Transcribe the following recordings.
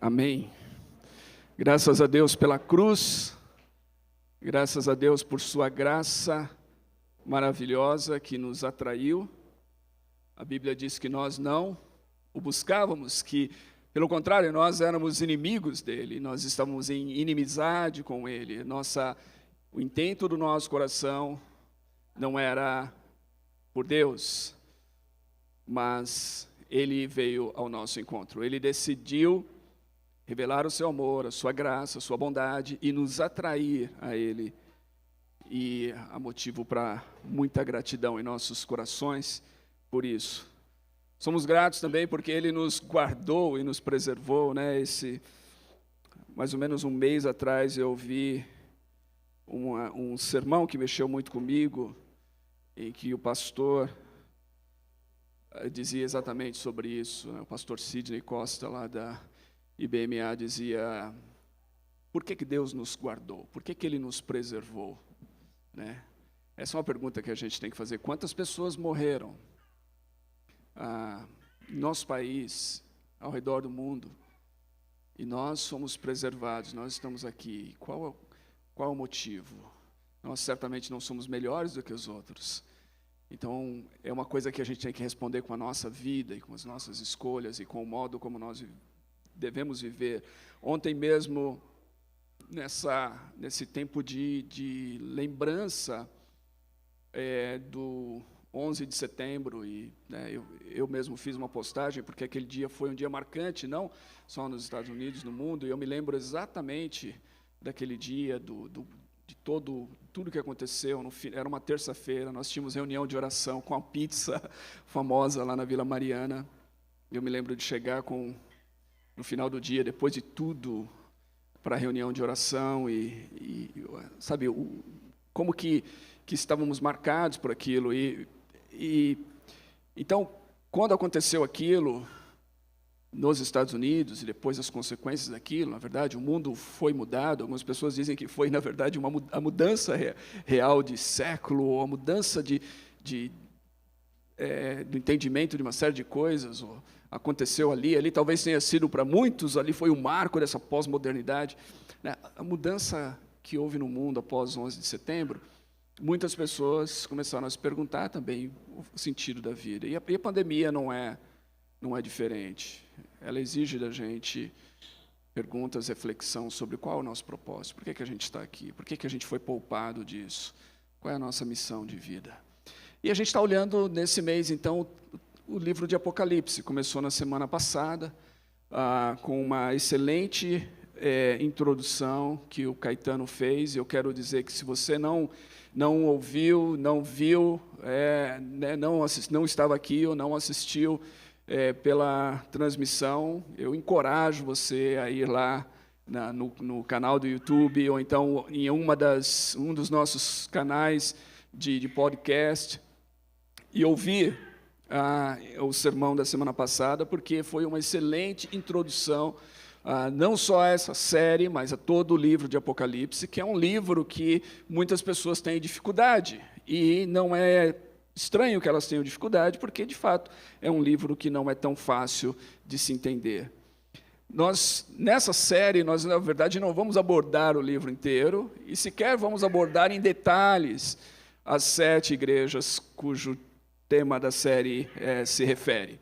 Amém. Graças a Deus pela cruz, graças a Deus por sua graça maravilhosa que nos atraiu. A Bíblia diz que nós não o buscávamos, que, pelo contrário, nós éramos inimigos dele, nós estávamos em inimizade com ele. O intento do nosso coração não era por Deus, mas ele veio ao nosso encontro. Ele decidiu revelar o seu amor, a sua graça, a sua bondade e nos atrair a ele. E há motivo para muita gratidão em nossos corações por isso. Somos gratos também porque ele nos guardou e nos preservou, né? Mais ou menos um mês atrás eu ouvi um sermão que mexeu muito comigo, em que o pastor dizia exatamente sobre isso, né? O pastor Sidney Costa, lá da IBMA, dizia: por que Deus nos guardou? Por que Ele nos preservou? Né? Essa é uma pergunta que a gente tem que fazer. Quantas pessoas morreram em nosso país, ao redor do mundo, e nós somos preservados, nós estamos aqui? Qual é o motivo? Nós certamente não somos melhores do que os outros. Então, é uma coisa que a gente tem que responder com a nossa vida e com as nossas escolhas e com o modo como nós devemos viver. Ontem mesmo, nesse tempo de lembrança do 11 de setembro, e né, eu mesmo fiz uma postagem, porque aquele dia foi um dia marcante, não só nos Estados Unidos, no mundo, e eu me lembro exatamente daquele dia, de tudo que aconteceu. Era uma terça-feira, nós tínhamos reunião de oração com a pizza famosa lá na Vila Mariana. Eu me lembro de chegar no final do dia, depois de tudo, para a reunião de oração, e sabe, como que estávamos marcados por aquilo. Então, quando aconteceu aquilo nos Estados Unidos, e depois as consequências daquilo, na verdade, o mundo foi mudado. Algumas pessoas dizem que foi, na verdade, a mudança real de século, ou a mudança do entendimento de uma série de coisas, aconteceu ali talvez tenha sido para muitos, ali foi o marco dessa pós-modernidade. Né? A mudança que houve no mundo após 11 de setembro, muitas pessoas começaram a se perguntar também o sentido da vida. E a pandemia não é diferente. Ela exige da gente perguntas, reflexão sobre qual é o nosso propósito, por que a gente está aqui, por que a gente foi poupado disso, qual é a nossa missão de vida. E a gente está olhando nesse mês, então, o livro de Apocalipse. Começou na semana passada, com uma excelente introdução que o Caetano fez. Eu quero dizer que se você não ouviu, não viu, né, não estava aqui ou não assistiu pela transmissão, eu encorajo você a ir lá no canal do YouTube, ou então em um dos nossos canais de podcast, e ouvir o sermão da semana passada, porque foi uma excelente introdução, não só a essa série, mas a todo o livro de Apocalipse, que é um livro que muitas pessoas têm dificuldade, e não é estranho que elas tenham dificuldade, porque, de fato, é um livro que não é tão fácil de se entender. Nessa série, nós, na verdade, não vamos abordar o livro inteiro, e sequer vamos abordar em detalhes as 7 igrejas cujo tema da série se refere.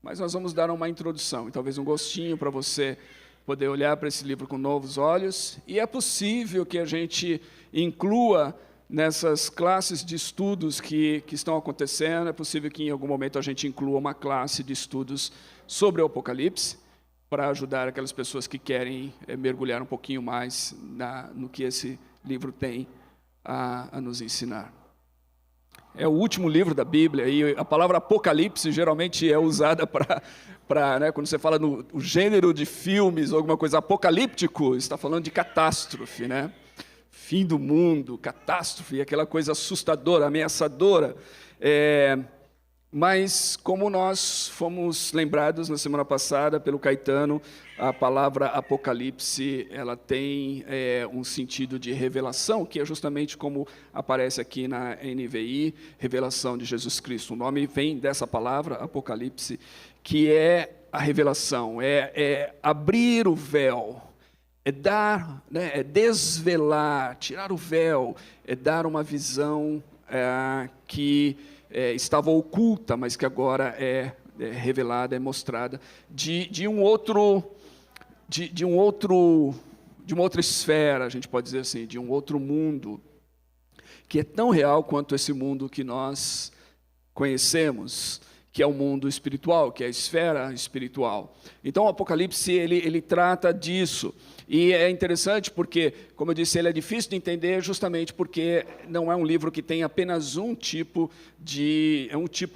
Mas nós vamos dar uma introdução, e talvez um gostinho para você poder olhar para esse livro com novos olhos, e é possível que a gente inclua nessas classes de estudos que estão acontecendo, é possível que em algum momento a gente inclua uma classe de estudos sobre o Apocalipse, para ajudar aquelas pessoas que querem mergulhar um pouquinho mais no que esse livro tem a nos ensinar. É o último livro da Bíblia, e a palavra Apocalipse geralmente é usada para né, quando você fala no gênero de filmes, ou alguma coisa apocalíptico, está falando de catástrofe, né? Fim do mundo, catástrofe, aquela coisa assustadora, ameaçadora. Mas, como nós fomos lembrados na semana passada pelo Caetano, a palavra Apocalipse, ela tem um sentido de revelação, que é justamente como aparece aqui na NVI, revelação de Jesus Cristo. O nome vem dessa palavra, Apocalipse, que é a revelação, é abrir o véu, é dar, né, é desvelar, tirar o véu, é dar uma visão que estava oculta, mas que agora é revelada, é mostrada, de uma outra esfera, a gente pode dizer assim, de um outro mundo, que é tão real quanto esse mundo que nós conhecemos, que é o mundo espiritual, que é a esfera espiritual. Então, o Apocalipse, ele trata disso. E é interessante porque, como eu disse, ele é difícil de entender justamente porque não é um livro que tem apenas um tipo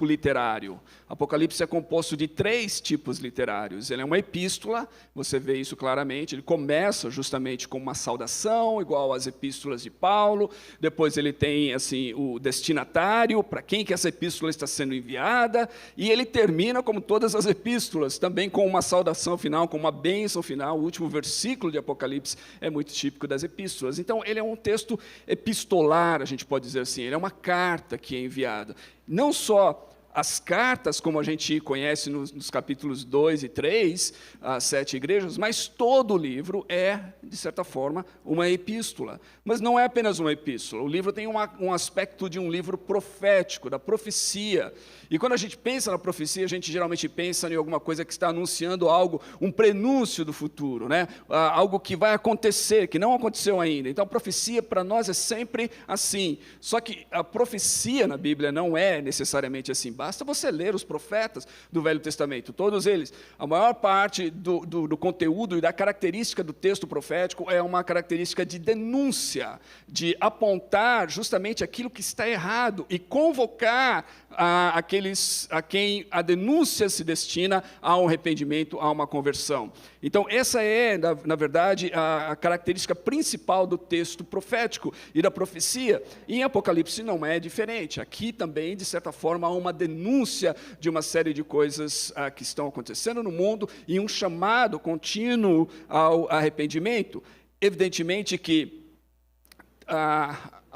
literário. Apocalipse é composto de 3 tipos literários. Ele é uma epístola, você vê isso claramente, ele começa justamente com uma saudação, igual às epístolas de Paulo, depois ele tem assim, o destinatário, para quem que essa epístola está sendo enviada, e ele termina, como todas as epístolas, também com uma saudação final, com uma bênção final. O último versículo de Apocalipse é muito típico das epístolas. Então, ele é um texto epistolar, a gente pode dizer assim, ele é uma carta que é enviada. Não só as cartas, como a gente conhece nos capítulos 2 e 3, as 7 igrejas, mas todo o livro é, de certa forma, uma epístola. Mas não é apenas uma epístola. O livro tem um aspecto de um livro profético, da profecia. E quando a gente pensa na profecia, a gente geralmente pensa em alguma coisa que está anunciando algo, um prenúncio do futuro, né? Algo que vai acontecer, que não aconteceu ainda. Então, a profecia para nós é sempre assim. Só que a profecia na Bíblia não é necessariamente assim. Basta você ler os profetas do Velho Testamento, todos eles. A maior parte do conteúdo e da característica do texto profético é uma característica de denúncia, de apontar justamente aquilo que está errado e convocar aqueles a quem a denúncia se destina a um arrependimento, a uma conversão. Então, essa é, na verdade, a característica principal do texto profético e da profecia. E em Apocalipse não é diferente. Aqui também, de certa forma, há uma denúncia de uma série de coisas que estão acontecendo no mundo e um chamado contínuo ao arrependimento. Evidentemente que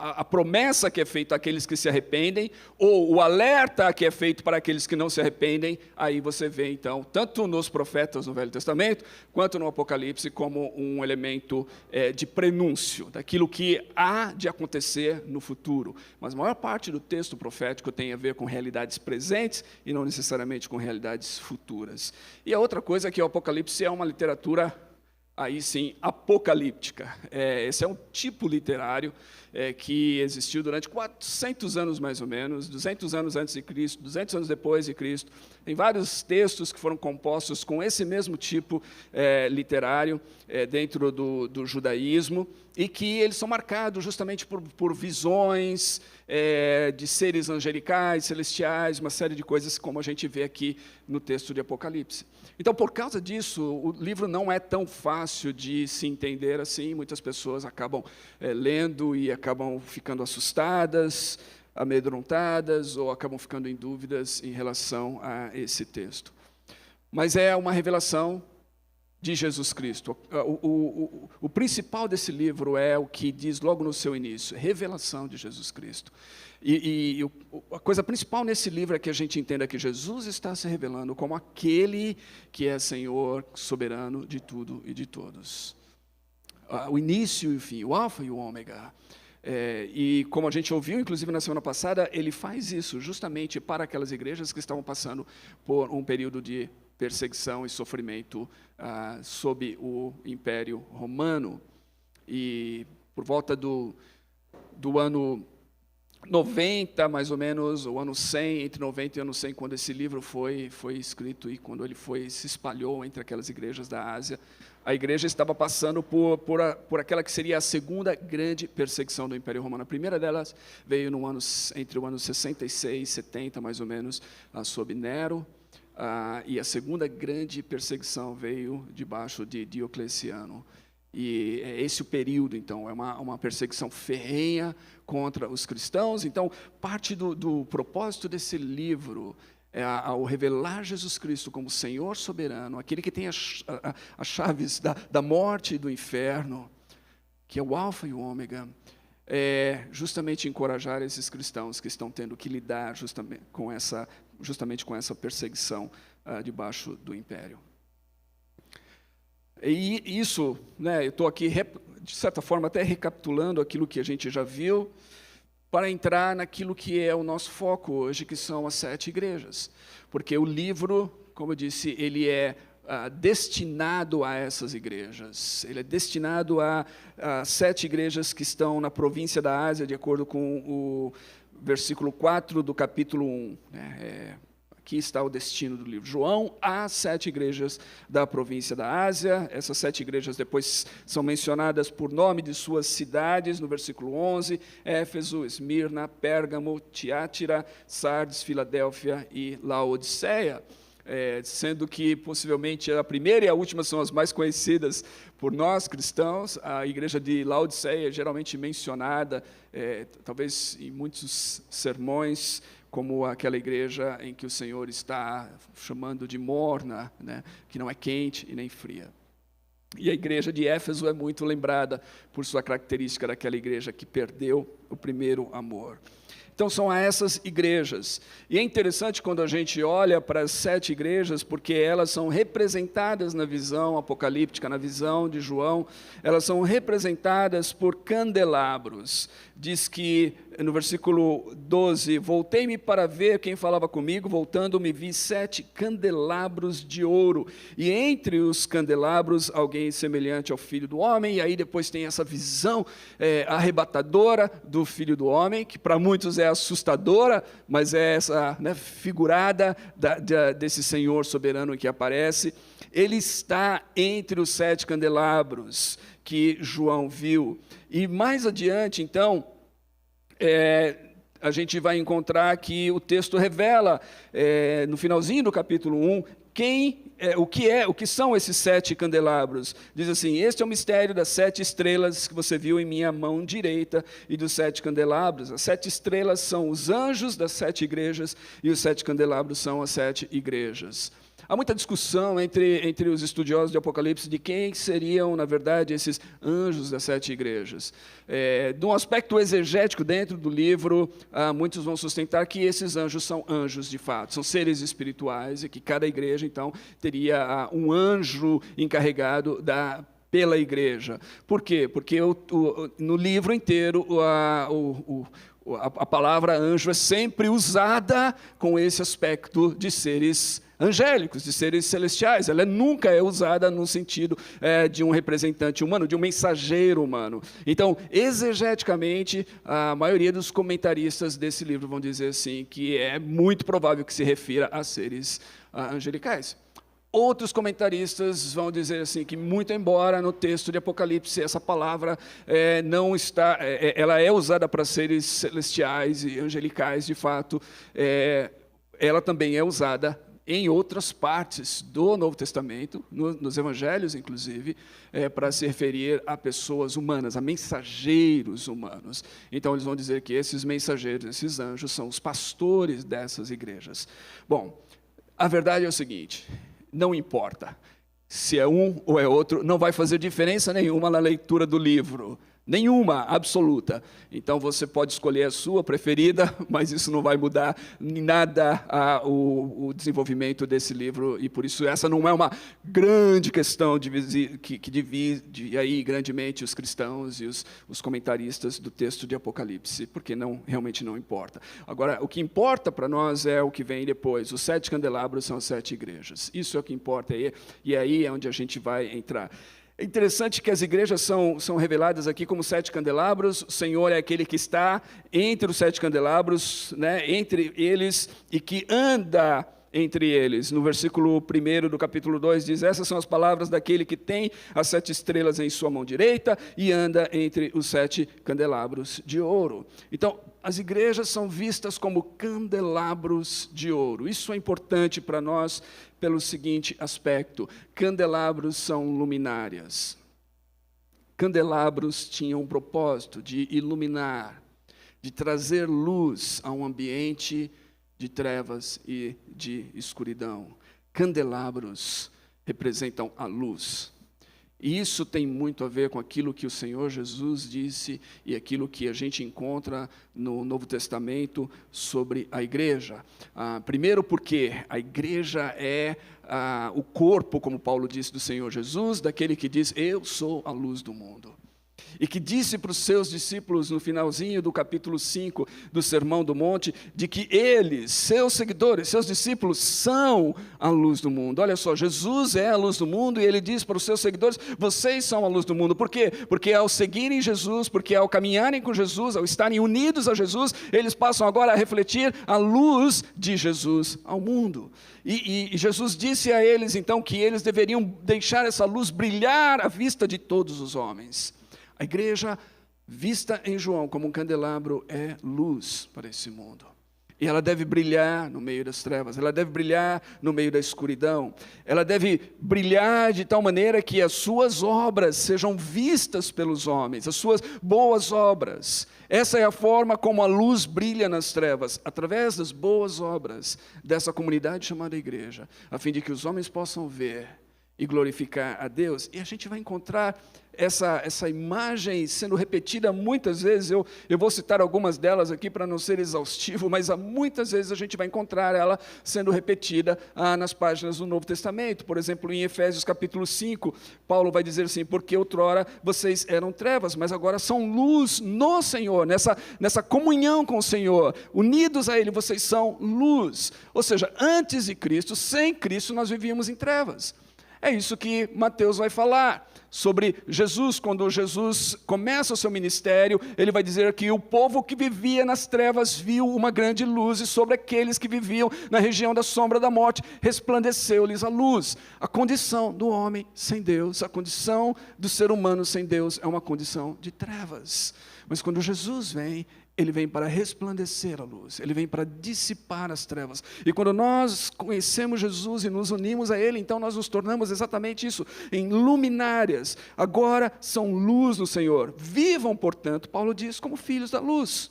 a promessa que é feita àqueles que se arrependem, ou o alerta que é feito para aqueles que não se arrependem, aí você vê, então, tanto nos profetas no Velho Testamento, quanto no Apocalipse, como um elemento de prenúncio, daquilo que há de acontecer no futuro. Mas a maior parte do texto profético tem a ver com realidades presentes e não necessariamente com realidades futuras. E a outra coisa é que o Apocalipse é uma literatura, aí sim, apocalíptica. Esse é um tipo literário que existiu durante 400 anos, mais ou menos, 200 anos antes de Cristo, 200 anos depois de Cristo. Tem vários textos que foram compostos com esse mesmo tipo literário dentro do judaísmo, e que eles são marcados justamente por visões de seres angelicais, celestiais, uma série de coisas como a gente vê aqui no texto de Apocalipse. Então, por causa disso, o livro não é tão fácil de se entender assim. Muitas pessoas acabam lendo e acabam ficando assustadas, amedrontadas, ou acabam ficando em dúvidas em relação a esse texto. Mas é uma revelação de Jesus Cristo. O principal desse livro é o que diz logo no seu início, revelação de Jesus Cristo. E a coisa principal nesse livro é que a gente entenda que Jesus está se revelando como aquele que é Senhor soberano de tudo e de todos. O início e o fim, o alfa e o ômega. E como a gente ouviu, inclusive na semana passada, ele faz isso justamente para aquelas igrejas que estavam passando por um período de perseguição e sofrimento sob o Império Romano. E por volta do ano 90, mais ou menos, o ano 100, entre 90 e ano 100, quando esse livro foi escrito e quando ele se espalhou entre aquelas igrejas da Ásia, a igreja estava passando por aquela que seria a segunda grande perseguição do Império Romano. A primeira delas veio entre o ano 66 e 70, mais ou menos, sob Nero, e a segunda grande perseguição veio debaixo de Diocleciano. E é esse o período, então, é uma perseguição ferrenha contra os cristãos. Então, parte do propósito desse livro é ao revelar Jesus Cristo como Senhor soberano, aquele que tem as chaves da morte e do inferno, que é o alfa e o ômega, é justamente encorajar esses cristãos que estão tendo que lidar justamente com essa perseguição debaixo do império. E isso, né, eu estou aqui, de certa forma, até recapitulando aquilo que a gente já viu, para entrar naquilo que é o nosso foco hoje, que são as 7 igrejas. Porque o livro, como eu disse, ele é destinado a essas igrejas. Ele é destinado a 7 igrejas que estão na província da Ásia, de acordo com o versículo 4 do capítulo 1. Aqui está o destino do livro. João, há 7 igrejas da província da Ásia. Essas 7 igrejas depois são mencionadas por nome de suas cidades, no versículo 11, Éfeso, Esmirna, Pérgamo, Tiátira, Sardes, Filadélfia e Laodiceia. Sendo que, possivelmente, a primeira e a última são as mais conhecidas por nós, cristãos. A igreja de Laodiceia é geralmente mencionada, talvez em muitos sermões, como aquela igreja em que o Senhor está chamando de morna, né, que não é quente e nem fria. E a igreja de Éfeso é muito lembrada por sua característica daquela igreja que perdeu o primeiro amor. Então, são essas igrejas. E é interessante quando a gente olha para as 7 igrejas, porque elas são representadas na visão apocalíptica, na visão de João, elas são representadas por candelabros. Diz que, no versículo 12, voltei-me para ver quem falava comigo, voltando-me vi 7 candelabros de ouro, e entre os candelabros alguém semelhante ao Filho do Homem, e aí depois tem essa visão arrebatadora do Filho do Homem, que para muitos é assustadora, mas é essa, né, figurada desse Senhor soberano que aparece. Ele está entre os 7 candelabros que João viu. E mais adiante, então, a gente vai encontrar que o texto revela, no finalzinho do capítulo 1, o que são esses 7 candelabros. Diz assim: este é o mistério das 7 estrelas que você viu em minha mão direita e dos 7 candelabros. As 7 estrelas são os anjos das 7 igrejas e os 7 candelabros são as 7 igrejas. Há muita discussão entre os estudiosos de Apocalipse de quem seriam, na verdade, esses anjos das 7 igrejas. De um aspecto exegético dentro do livro, muitos vão sustentar que esses anjos são anjos de fato, são seres espirituais, e que cada igreja, então, teria um anjo encarregado pela igreja. Por quê? Porque no livro inteiro a palavra anjo é sempre usada com esse aspecto de seres angélicos, de seres celestiais. Ela nunca é usada no sentido de um representante humano, de um mensageiro humano. Então, exegeticamente, a maioria dos comentaristas desse livro vão dizer assim, que é muito provável que se refira a seres angelicais. Outros comentaristas vão dizer assim, que muito embora no texto de Apocalipse essa palavra não está, ela é usada para seres celestiais e angelicais, de fato, ela também é usada em outras partes do Novo Testamento, nos Evangelhos, inclusive, para se referir a pessoas humanas, a mensageiros humanos. Então, eles vão dizer que esses mensageiros, esses anjos, são os pastores dessas igrejas. Bom, a verdade é o seguinte: não importa se é um ou é outro, não vai fazer diferença nenhuma na leitura do livro. Nenhuma, absoluta. Então, você pode escolher a sua preferida, mas isso não vai mudar em nada o desenvolvimento desse livro, e por isso essa não é uma grande questão que divide aí grandemente os cristãos e os comentaristas do texto de Apocalipse, porque realmente não importa. Agora, o que importa para nós é o que vem depois. Os 7 candelabros são as 7 igrejas. Isso é o que importa, e aí é onde a gente vai entrar. É interessante que as igrejas são reveladas aqui como 7 candelabros. O Senhor é aquele que está entre os 7 candelabros, né, entre eles, e que anda entre eles. No versículo 1 do capítulo 2 diz: essas são as palavras daquele que tem as 7 estrelas em sua mão direita e anda entre os 7 candelabros de ouro. Então, as igrejas são vistas como candelabros de ouro. Isso é importante para nós pelo seguinte aspecto: candelabros são luminárias. candelabros tinham um propósito de iluminar, de trazer luz a um ambiente de trevas e de escuridão. Candelabros representam a luz. E isso tem muito a ver com aquilo que o Senhor Jesus disse e aquilo que a gente encontra no Novo Testamento sobre a igreja. Primeiro porque a igreja é o corpo, como Paulo disse, do Senhor Jesus, daquele que diz, eu sou a luz do mundo. E que disse para os seus discípulos no finalzinho do capítulo 5 do Sermão do Monte, de que eles, seus seguidores, seus discípulos, são a luz do mundo. Olha só, Jesus é a luz do mundo e ele diz para os seus seguidores, vocês são a luz do mundo. Por quê? Porque ao seguirem Jesus, porque ao caminharem com Jesus, ao estarem unidos a Jesus, eles passam agora a refletir a luz de Jesus ao mundo. E Jesus disse a eles então que eles deveriam deixar essa luz brilhar à vista de todos os homens. A igreja, vista em João como um candelabro, é luz para esse mundo. E ela deve brilhar no meio das trevas, ela deve brilhar no meio da escuridão. Ela deve brilhar de tal maneira que as suas obras sejam vistas pelos homens, as suas boas obras. Essa é a forma como a luz brilha nas trevas, através das boas obras dessa comunidade chamada igreja, a fim de que os homens possam ver e glorificar a Deus. E a gente vai encontrar essa imagem sendo repetida muitas vezes. Eu vou citar algumas delas aqui para não ser exaustivo, mas muitas vezes a gente vai encontrar ela sendo repetida nas páginas do Novo Testamento. Por exemplo, em Efésios capítulo 5, Paulo vai dizer assim, porque outrora vocês eram trevas, mas agora são luz no Senhor, nessa comunhão com o Senhor, unidos a Ele, vocês são luz. Ou seja, antes de Cristo, sem Cristo, nós vivíamos em trevas. É isso que Mateus vai falar sobre Jesus. Quando Jesus começa o seu ministério, ele vai dizer que o povo que vivia nas trevas viu uma grande luz, e sobre aqueles que viviam na região da sombra da morte, resplandeceu-lhes a luz. A condição do homem sem Deus, a condição do ser humano sem Deus é uma condição de trevas. Mas quando Jesus vem, ele vem para resplandecer a luz, ele vem para dissipar as trevas. E quando nós conhecemos Jesus e nos unimos a Ele, então nós nos tornamos exatamente isso, em luminárias. Agora são luz no Senhor. Vivam, portanto, Paulo diz, como filhos da luz.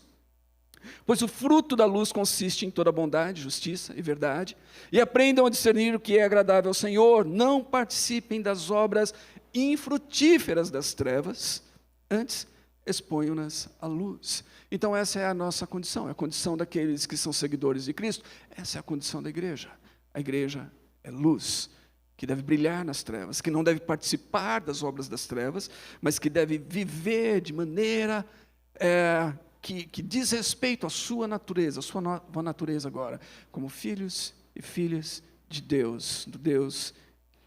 Pois o fruto da luz consiste em toda bondade, justiça e verdade. E aprendam a discernir o que é agradável ao Senhor. Não participem das obras infrutíferas das trevas, antes exponham-nas à luz. Então essa é a nossa condição, é a condição daqueles que são seguidores de Cristo. Essa é a condição da igreja. A igreja é luz, que deve brilhar nas trevas, que não deve participar das obras das trevas, mas que deve viver de maneira que diz respeito à sua natureza, a sua nova natureza agora, como filhos e filhas de Deus, do Deus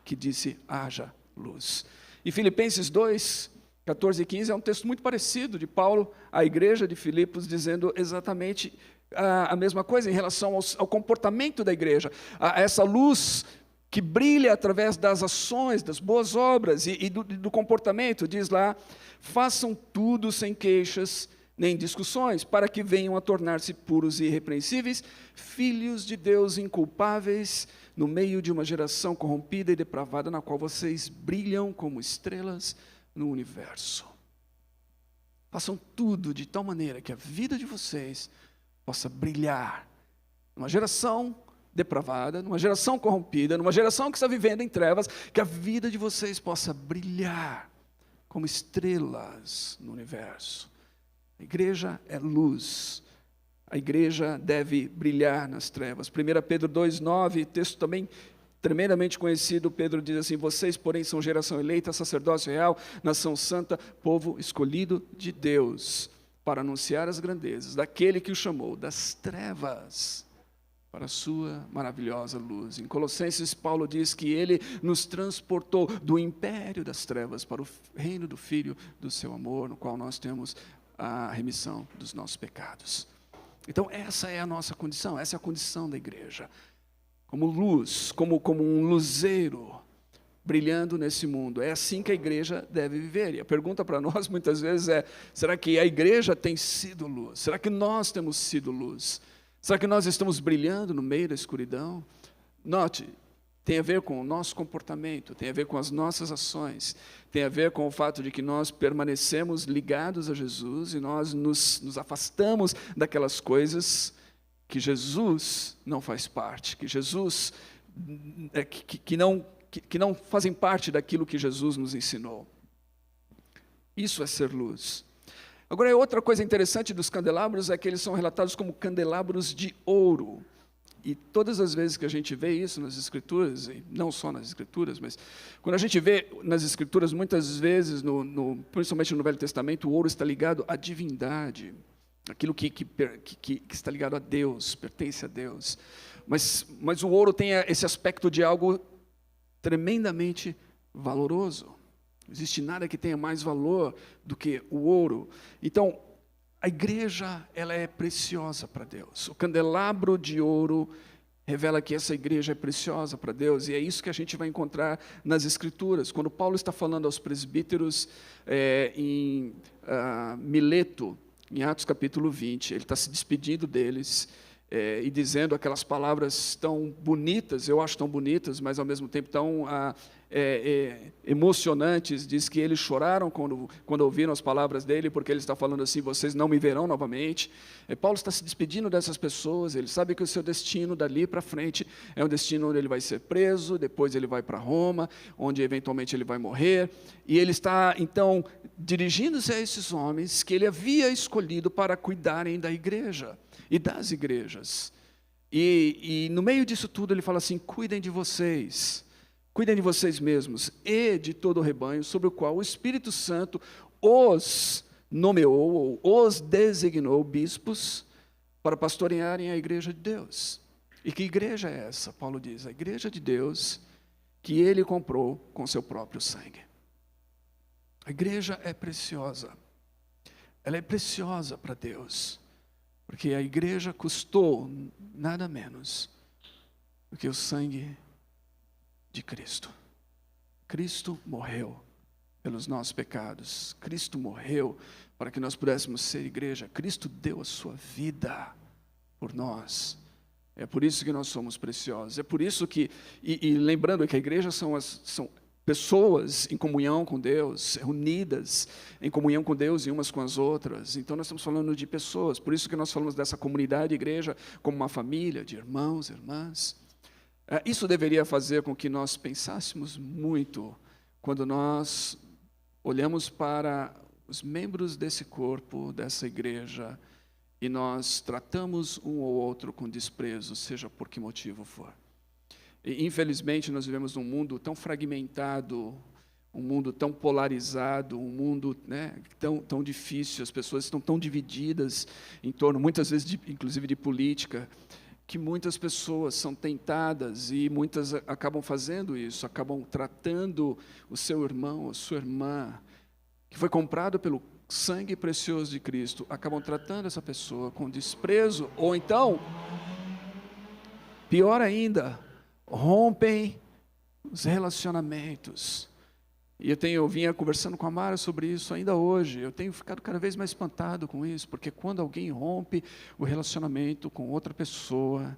que disse, haja luz. E Filipenses 2, 14 e 15 é um texto muito parecido de Paulo à igreja de Filipos, dizendo exatamente a mesma coisa em relação ao comportamento da igreja, a essa luz que brilha através das ações, das boas obras e do comportamento. Diz lá, façam tudo sem queixas nem discussões, para que venham a tornar-se puros e irrepreensíveis, filhos de Deus inculpáveis, no meio de uma geração corrompida e depravada, na qual vocês brilham como estrelas no universo. Façam tudo de tal maneira que a vida de vocês possa brilhar numa geração depravada, numa geração corrompida, numa geração que está vivendo em trevas, que a vida de vocês possa brilhar como estrelas no universo. A igreja é luz. A igreja deve brilhar nas trevas. 1 Pedro 2,9, texto também tremendamente conhecido, Pedro diz assim, vocês, porém, são geração eleita, sacerdócio real, nação santa, povo escolhido de Deus, para anunciar as grandezas daquele que o chamou das trevas para a sua maravilhosa luz. Em Colossenses, Paulo diz que ele nos transportou do império das trevas para o reino do Filho do seu amor, no qual nós temos a remissão dos nossos pecados. Então, essa é a nossa condição, essa é a condição da igreja. Como luz, como um luzeiro brilhando nesse mundo. É assim que a igreja deve viver. E a pergunta para nós muitas vezes é, será que a igreja tem sido luz? Será que nós temos sido luz? Será que nós estamos brilhando no meio da escuridão? Note, tem a ver com o nosso comportamento, tem a ver com as nossas ações, tem a ver com o fato de que nós permanecemos ligados a Jesus e nós nos afastamos daquelas coisas que Jesus não faz parte, que Jesus que não fazem parte daquilo que Jesus nos ensinou. Isso é ser luz. Agora, outra coisa interessante dos candelabros é que eles são relatados como candelabros de ouro. E todas as vezes que a gente vê isso nas Escrituras, e não só nas Escrituras, mas quando a gente vê nas Escrituras, muitas vezes, principalmente no Velho Testamento, o ouro está ligado à divindade, aquilo que está ligado a Deus, pertence a Deus. Mas o ouro tem esse aspecto de algo tremendamente valoroso. Não existe nada que tenha mais valor do que o ouro. Então, a igreja, ela é preciosa para Deus. O candelabro de ouro revela que essa igreja é preciosa para Deus, e é isso que a gente vai encontrar nas Escrituras. Quando Paulo está falando aos presbíteros em Mileto, em Atos capítulo 20, ele está se despedindo deles e dizendo aquelas palavras tão bonitas, eu acho tão bonitas, mas ao mesmo tempo tão emocionantes. Diz que eles choraram quando ouviram as palavras dele, porque ele está falando assim: vocês não me verão novamente. Paulo está se despedindo dessas pessoas, ele sabe que o seu destino dali para frente é um destino onde ele vai ser preso, depois ele vai para Roma, onde eventualmente ele vai morrer, e ele está então dirigindo-se a esses homens que ele havia escolhido para cuidarem da igreja e das igrejas. E no meio disso tudo ele fala assim: cuidem de vocês mesmos e de todo o rebanho sobre o qual o Espírito Santo os nomeou, ou os designou bispos para pastorearem a igreja de Deus. E que igreja é essa? Paulo diz: a igreja de Deus que ele comprou com seu próprio sangue. A igreja é preciosa. Ela é preciosa para Deus, porque a igreja custou nada menos do que o sangue de Cristo. Cristo morreu pelos nossos pecados. Cristo morreu para que nós pudéssemos ser igreja. Cristo deu a sua vida por nós. É por isso que nós somos preciosos. É por isso que, e lembrando que a igreja são pessoas em comunhão com Deus, unidas em comunhão com Deus e umas com as outras. Então nós estamos falando de pessoas. Por isso que nós falamos dessa comunidade igreja como uma família de irmãos e irmãs. Isso deveria fazer com que nós pensássemos muito quando nós olhamos para os membros desse corpo, dessa igreja, e nós tratamos um ou outro com desprezo, seja por que motivo for. E, infelizmente, nós vivemos num mundo tão fragmentado, um mundo tão polarizado, um mundo tão difícil, as pessoas estão tão divididas em torno, muitas vezes, inclusive de política, que muitas pessoas são tentadas, e muitas acabam fazendo isso, acabam tratando o seu irmão, a sua irmã, que foi comprado pelo sangue precioso de Cristo, acabam tratando essa pessoa com desprezo, ou então, pior ainda, rompem os relacionamentos. E eu vinha conversando com a Mara sobre isso ainda hoje. Eu tenho ficado cada vez mais espantado com isso, porque quando alguém rompe o relacionamento com outra pessoa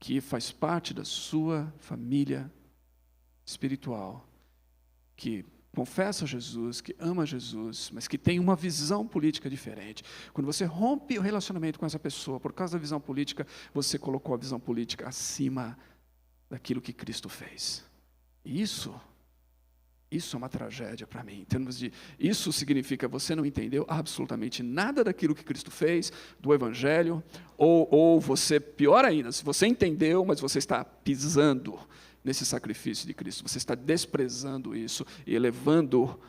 que faz parte da sua família espiritual, que confessa Jesus, que ama Jesus, mas que tem uma visão política diferente. Quando você rompe o relacionamento com essa pessoa por causa da visão política, você colocou a visão política acima daquilo que Cristo fez. E isso é uma tragédia para mim, em termos de... Isso significa você não entendeu absolutamente nada daquilo que Cristo fez, do Evangelho, ou você, pior ainda, se você entendeu, mas você está pisando nesse sacrifício de Cristo, você está desprezando isso e elevando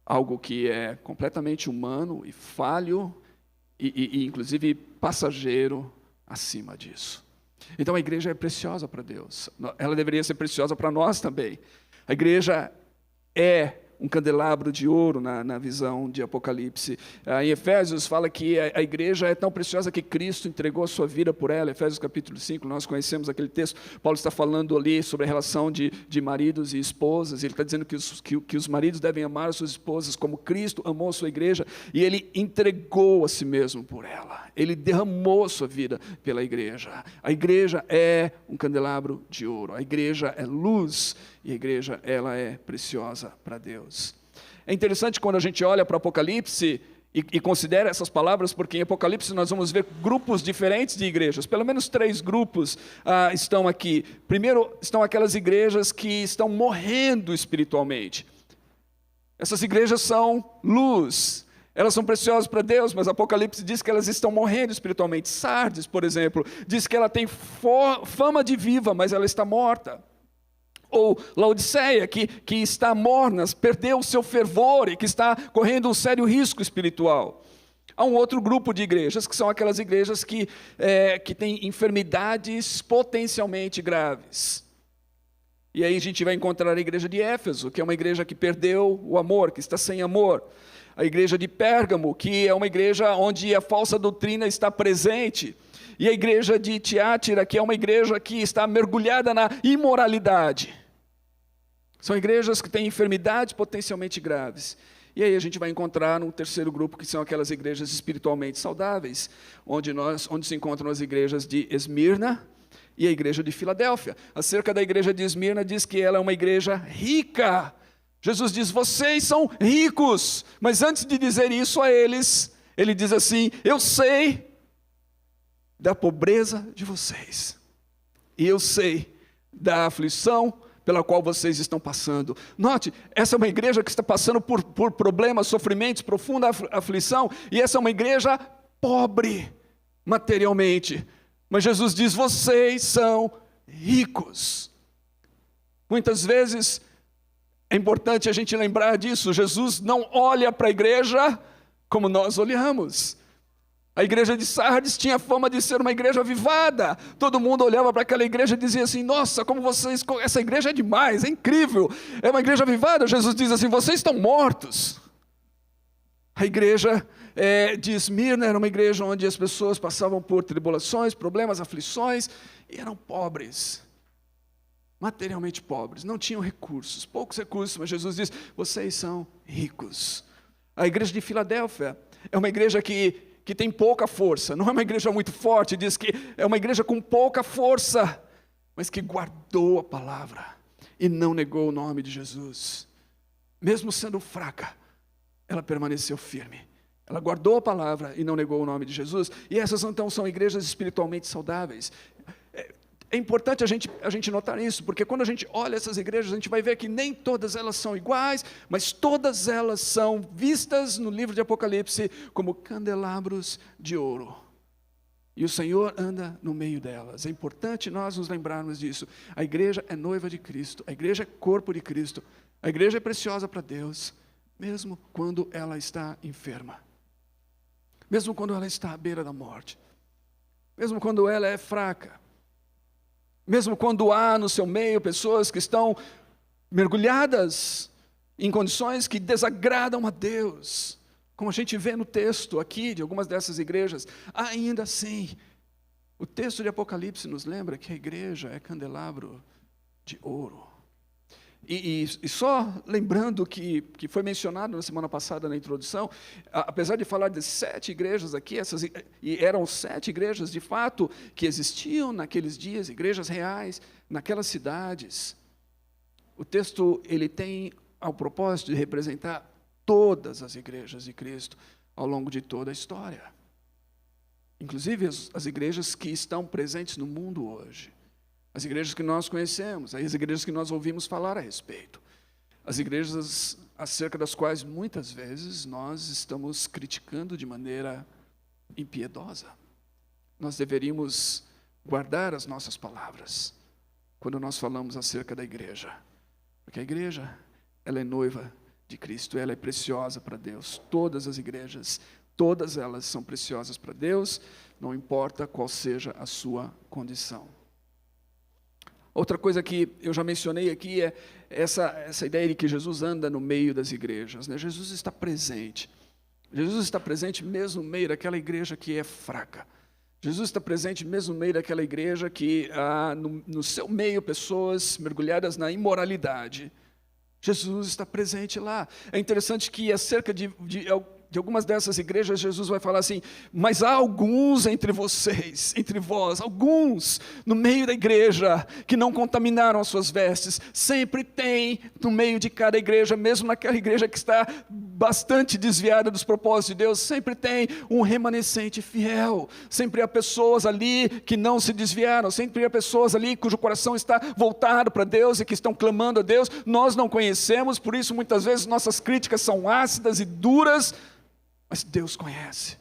algo que é completamente humano e falho e inclusive passageiro acima disso. Então a igreja é preciosa para Deus, ela deveria ser preciosa para nós também. A igreja é um candelabro de ouro na visão de Apocalipse. Em Efésios fala que a igreja é tão preciosa que Cristo entregou a sua vida por ela. Efésios capítulo 5, nós conhecemos aquele texto. Paulo está falando ali sobre a relação de maridos e esposas. Ele está dizendo que os maridos devem amar as suas esposas como Cristo amou a sua igreja, e Ele entregou a si mesmo por ela. Ele derramou a sua vida pela igreja. A igreja é um candelabro de ouro. A igreja é luz, e a igreja, ela é preciosa para Deus. É interessante quando a gente olha para Apocalipse e considera essas palavras, porque em Apocalipse nós vamos ver grupos diferentes de igrejas. Pelo menos 3 grupos estão aqui. Primeiro, estão aquelas igrejas que estão morrendo espiritualmente. Essas igrejas são luz. Elas são preciosas para Deus, mas Apocalipse diz que elas estão morrendo espiritualmente. Sardes, por exemplo, diz que ela tem fama de viva, mas ela está morta. Ou Laodiceia, que está morna, perdeu o seu fervor e que está correndo um sério risco espiritual. Há um outro grupo de igrejas, que são aquelas igrejas que têm enfermidades potencialmente graves. E aí a gente vai encontrar a igreja de Éfeso, que é uma igreja que perdeu o amor, que está sem amor. A igreja de Pérgamo, que é uma igreja onde a falsa doutrina está presente. E a igreja de Tiátira, que é uma igreja que está mergulhada na imoralidade. São igrejas que têm enfermidades potencialmente graves. E aí a gente vai encontrar um terceiro grupo, que são aquelas igrejas espiritualmente saudáveis, onde se encontram as igrejas de Esmirna e a igreja de Filadélfia. Acerca da igreja de Esmirna, diz que ela é uma igreja rica. Jesus diz, vocês são ricos. Mas antes de dizer isso a eles, ele diz assim, eu sei da pobreza de vocês, e eu sei da aflição pela qual vocês estão passando. Note, essa é uma igreja que está passando por problemas, sofrimentos, profunda aflição, e essa é uma igreja pobre materialmente, mas Jesus diz, vocês são ricos. Muitas vezes é importante a gente lembrar disso. Jesus não olha para a igreja como nós olhamos. A igreja de Sardes tinha fama de ser uma igreja avivada. Todo mundo olhava para aquela igreja e dizia assim, nossa, essa igreja é demais, é incrível, é uma igreja avivada. Jesus diz assim, vocês estão mortos. A igreja de Esmirna era uma igreja onde as pessoas passavam por tribulações, problemas, aflições, e eram pobres, materialmente pobres, não tinham recursos, poucos recursos, mas Jesus diz, vocês são ricos. A igreja de Filadélfia é uma igreja que tem pouca força, não é uma igreja muito forte, diz que é uma igreja com pouca força, mas que guardou a palavra e não negou o nome de Jesus. Mesmo sendo fraca, ela permaneceu firme. Ela guardou a palavra e não negou o nome de Jesus. E essas então são igrejas espiritualmente saudáveis. É importante a gente notar isso, porque quando a gente olha essas igrejas, a gente vai ver que nem todas elas são iguais, mas todas elas são vistas no livro de Apocalipse como candelabros de ouro. E o Senhor anda no meio delas. É importante nós nos lembrarmos disso. A igreja é noiva de Cristo, a igreja é corpo de Cristo, a igreja é preciosa para Deus, mesmo quando ela está enferma, mesmo quando ela está à beira da morte, mesmo quando ela é fraca, mesmo quando há no seu meio pessoas que estão mergulhadas em condições que desagradam a Deus, como a gente vê no texto aqui de algumas dessas igrejas, ainda assim, o texto de Apocalipse nos lembra que a igreja é candelabro de ouro. E só lembrando que foi mencionado na semana passada na introdução, apesar de falar de 7 igrejas aqui, e eram 7 igrejas de fato que existiam naqueles dias, igrejas reais, naquelas cidades, o texto ele tem ao propósito de representar todas as igrejas de Cristo ao longo de toda a história. Inclusive as igrejas que estão presentes no mundo hoje. As igrejas que nós conhecemos, as igrejas que nós ouvimos falar a respeito. As igrejas acerca das quais muitas vezes nós estamos criticando de maneira impiedosa. Nós deveríamos guardar as nossas palavras quando nós falamos acerca da igreja. Porque a igreja, ela é noiva de Cristo, ela é preciosa para Deus. Todas as igrejas, todas elas são preciosas para Deus, não importa qual seja a sua condição. Outra coisa que eu já mencionei aqui é essa ideia de que Jesus anda no meio das igrejas, né? Jesus está presente. Jesus está presente mesmo no meio daquela igreja que é fraca. Jesus está presente mesmo no meio daquela igreja que há no seu meio pessoas mergulhadas na imoralidade. Jesus está presente lá. É interessante que acerca de algumas dessas igrejas, Jesus vai falar assim: mas há alguns entre vocês, entre vós, alguns no meio da igreja que não contaminaram as suas vestes. Sempre tem no meio de cada igreja, mesmo naquela igreja que está bastante desviada dos propósitos de Deus, sempre tem um remanescente fiel. Sempre há pessoas ali que não se desviaram, sempre há pessoas ali cujo coração está voltado para Deus e que estão clamando a Deus. Nós não conhecemos, por isso muitas vezes nossas críticas são ácidas e duras, mas Deus conhece.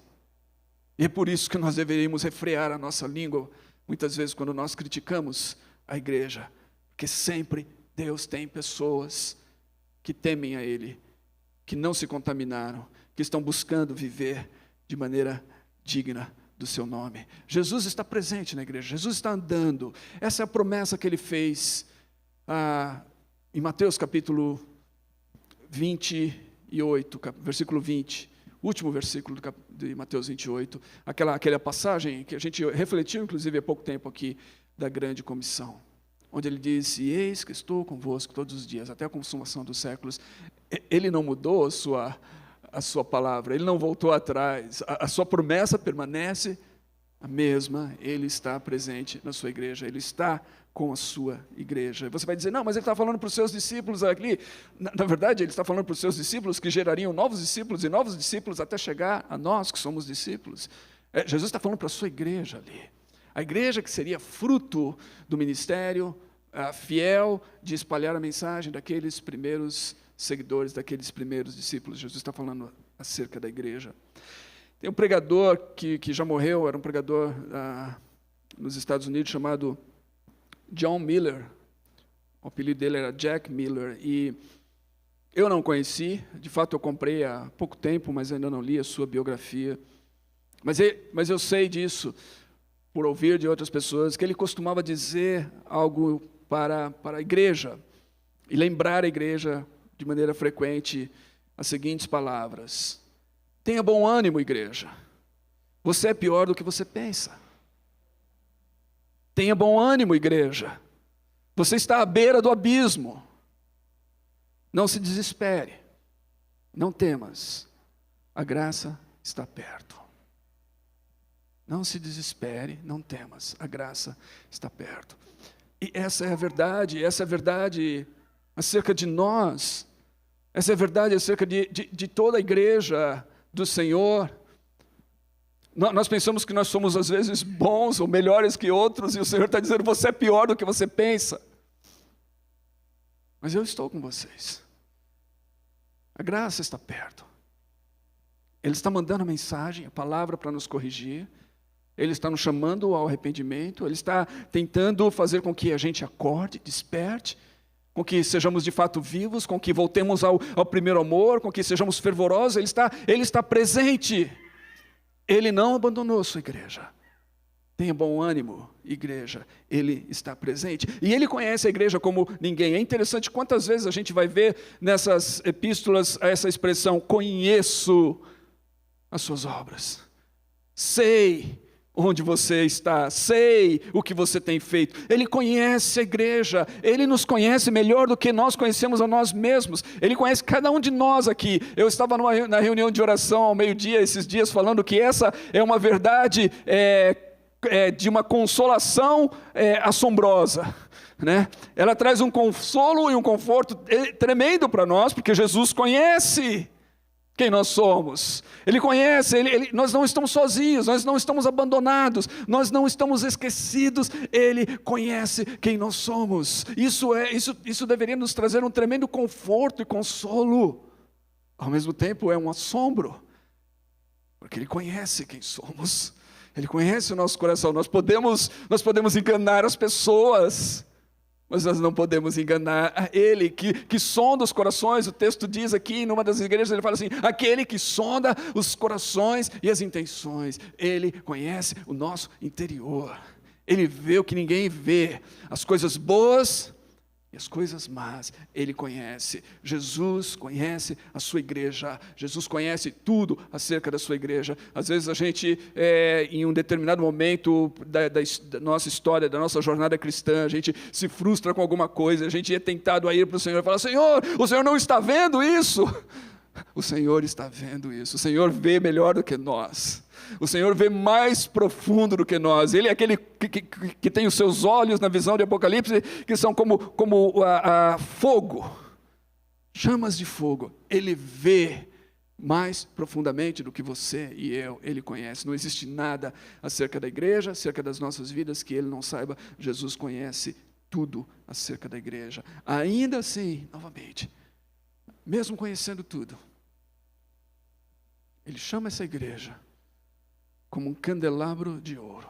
E é por isso que nós deveríamos refrear a nossa língua, muitas vezes quando nós criticamos a igreja, porque sempre Deus tem pessoas que temem a Ele, que não se contaminaram, que estão buscando viver de maneira digna do seu nome. Jesus está presente na igreja, Jesus está andando. Essa é a promessa que Ele fez em Mateus capítulo 28, versículo 20. Último versículo de Mateus 28, aquela passagem que a gente refletiu, inclusive, há pouco tempo aqui, da grande comissão, onde ele diz: e eis que estou convosco todos os dias, até a consumação dos séculos. Ele não mudou a sua palavra, ele não voltou atrás, a sua promessa permanece a mesma. Ele está presente na sua igreja, ele está com a sua igreja. Você vai dizer: não, mas ele está falando para os seus discípulos ali. Na verdade, ele está falando para os seus discípulos que gerariam novos discípulos e novos discípulos até chegar a nós que somos discípulos. Jesus está falando para a sua igreja ali. A igreja que seria fruto do ministério fiel de espalhar a mensagem daqueles primeiros seguidores, daqueles primeiros discípulos. Jesus está falando acerca da igreja. Tem um pregador que já morreu, era um pregador nos Estados Unidos chamado John Miller. O apelido dele era Jack Miller, e eu não conheci, de fato eu comprei há pouco tempo, mas ainda não li a sua biografia, mas eu sei disso, por ouvir de outras pessoas, que ele costumava dizer algo para a igreja, e lembrar a igreja de maneira frequente as seguintes palavras: tenha bom ânimo, igreja, você é pior do que você pensa. Tenha bom ânimo, igreja, você está à beira do abismo. Não se desespere, não temas, a graça está perto. Não se desespere, não temas, a graça está perto. E essa é a verdade acerca de nós, essa é a verdade acerca de toda a igreja do Senhor. Nós pensamos que nós somos às vezes bons ou melhores que outros, e o Senhor está dizendo: você é pior do que você pensa. Mas eu estou com vocês. A graça está perto. Ele está mandando a mensagem, a palavra para nos corrigir. Ele está nos chamando ao arrependimento. Ele está tentando fazer com que a gente acorde, desperte, com que sejamos de fato vivos, com que voltemos ao primeiro amor, com que sejamos fervorosos. Ele está presente. Ele não abandonou sua igreja. Tenha bom ânimo, igreja. Ele está presente. E Ele conhece a igreja como ninguém. É interessante quantas vezes a gente vai ver nessas epístolas essa expressão: conheço as suas obras. Sei onde você está, sei o que você tem feito. Ele conhece a igreja, Ele nos conhece melhor do que nós conhecemos a nós mesmos. Ele conhece cada um de nós aqui. Eu estava na reunião de oração ao meio-dia, esses dias, falando que essa é uma verdade de uma consolação assombrosa, né? Ela traz um consolo e um conforto tremendo para nós, porque Jesus conhece quem nós somos. Ele conhece, nós não estamos sozinhos, nós não estamos abandonados, nós não estamos esquecidos. Ele conhece quem nós somos. Isso deveria nos trazer um tremendo conforto e consolo. Ao mesmo tempo é um assombro, porque Ele conhece quem somos. Ele conhece o nosso coração. Nós podemos enganar as pessoas, mas nós não podemos enganar a Ele que sonda os corações. O texto diz aqui, numa das igrejas, ele fala assim: aquele que sonda os corações e as intenções. Ele conhece o nosso interior. Ele vê o que ninguém vê, as coisas boas e as coisas más, Ele conhece. Jesus conhece a sua igreja, Jesus conhece tudo acerca da sua igreja. Às vezes a gente, em um determinado momento da nossa história, da nossa jornada cristã, a gente se frustra com alguma coisa, a gente é tentado a ir para o Senhor e falar: Senhor, o Senhor não está vendo isso? O Senhor está vendo isso, o Senhor vê melhor do que nós. O Senhor vê mais profundo do que nós. Ele é aquele que tem os seus olhos na visão de Apocalipse, que são como fogo, chamas de fogo. Ele vê mais profundamente do que você e eu. Ele conhece. Não existe nada acerca da igreja, acerca das nossas vidas, que Ele não saiba. Jesus conhece tudo acerca da igreja. Ainda assim, novamente, mesmo conhecendo tudo, Ele chama essa igreja como um candelabro de ouro.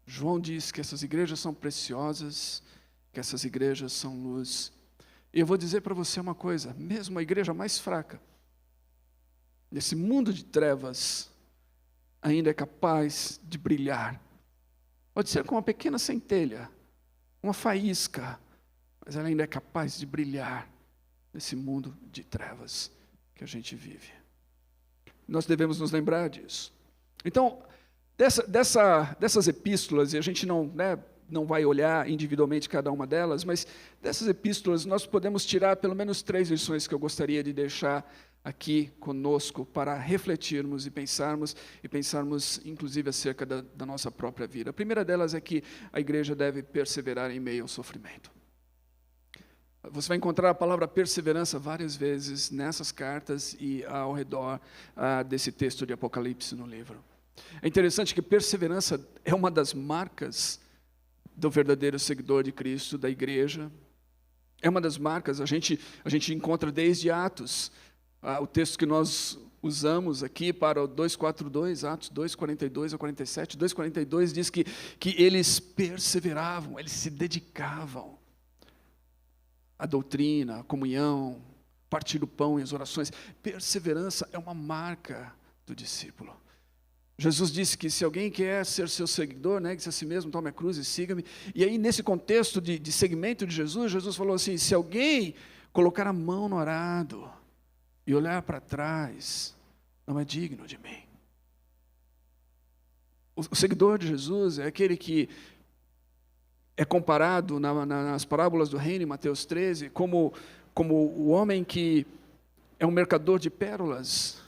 João diz que essas igrejas são preciosas, que essas igrejas são luz. E eu vou dizer para você uma coisa: mesmo a igreja mais fraca, nesse mundo de trevas, ainda é capaz de brilhar. Pode ser com uma pequena centelha, uma faísca, mas ela ainda é capaz de brilhar nesse mundo de trevas que a gente vive. Nós devemos nos lembrar disso. Então, dessas epístolas, e a gente não vai olhar individualmente cada uma delas, mas dessas epístolas nós podemos tirar pelo menos 3 lições que eu gostaria de deixar aqui conosco para refletirmos e pensarmos inclusive acerca da nossa própria vida. A primeira delas é que a igreja deve perseverar em meio ao sofrimento. Você vai encontrar a palavra perseverança várias vezes nessas cartas e ao redor desse texto de Apocalipse no livro. É interessante que perseverança é uma das marcas do verdadeiro seguidor de Cristo, da igreja. É uma das marcas, a gente encontra desde Atos, o texto que nós usamos aqui para o 2:42, Atos 2:42 a 47. 2:42 diz que eles perseveravam, eles se dedicavam à doutrina, à comunhão, partir do pão e as orações. Perseverança é uma marca do discípulo. Jesus disse que se alguém quer ser seu seguidor, negue-se a si mesmo, tome a cruz e siga-me. E aí, nesse contexto de seguimento de Jesus, Jesus falou assim: se alguém colocar a mão no arado e olhar para trás, não é digno de mim. O seguidor de Jesus é aquele que é comparado nas parábolas do reino, em Mateus 13, como o homem que é um mercador de pérolas,